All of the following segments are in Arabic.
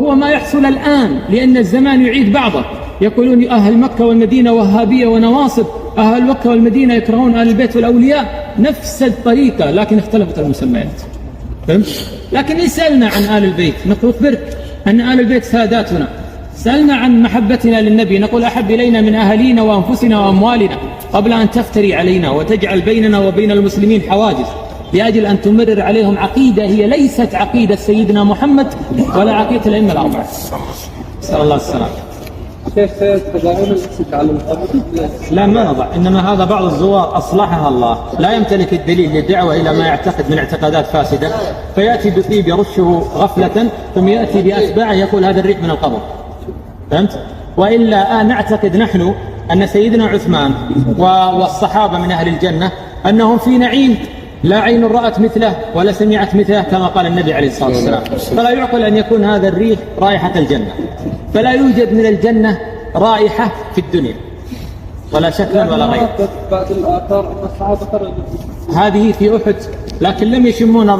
هو ما يحصل الآن، لأن الزمان يعيد بعضه. يقولون أهل مكة والمدينة وهابية ونواصب، أهل مكة والمدينة يكرهون أهل البيت والأولياء، نفس الطريقة لكن اختلفت المسميات. فهمت؟ لكن يسألنا عن آل البيت نقول أخبرك أن آل البيت ساداتنا. سألنا عن محبتنا للنبي نقول أحب إلينا من أهلينا وأنفسنا وأموالنا، قبل أن تفتري علينا وتجعل بيننا وبين المسلمين حواجز لأجل أن تمرر عليهم عقيدة هي ليست عقيدة سيدنا محمد ولا عقيدة الأئمة الأربعة. نسأل الله السلامة. شيخ تضعون الاسم على القبر؟ لا ما نضع، إنما هذا بعض الزوار أصلحها الله لا يمتلك الدليل للدعوة إلى ما يعتقد من اعتقادات فاسدة، فيأتي بطيب يرشه غفلة ثم يأتي بأتباعه يقول هذا الريح من القبر. فهمت؟ وإلا نعتقد نحن أن سيدنا عثمان والصحابة من أهل الجنة أنهم في نعيم لا عين رأت مثله ولا سمعت مثله كما قال النبي عليه الصلاة والسلام. فلا يعقل أن يكون هذا الريح رائحة الجنة، فلا يوجد من الجنة رائحة في الدنيا ولا شكلا ولا غير. بعد الآثار أن الصحابة هذه في أحد، لكن لم يشمون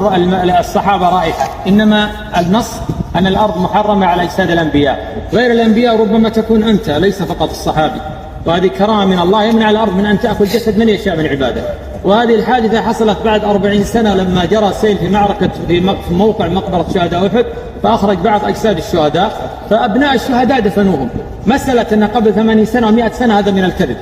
الصحابة رائحة، إنما النص أن الأرض محرمة على أجساد الأنبياء، غير الأنبياء ربما تكون أنت ليس فقط الصحابي، وهذه كرامة من الله يمنع الأرض من أن تأكل جسد من يشاء من عباده. وهذه الحادثة حصلت بعد 40 سنة لما جرى سيل في معركة في موقع مقبرة شهداء أحد، فأخرج بعض أجساد الشهداء، فأبناء الشهداء دفنوهم. مسألة أن قبل 80 سنة و100 سنة هذا من الكذب.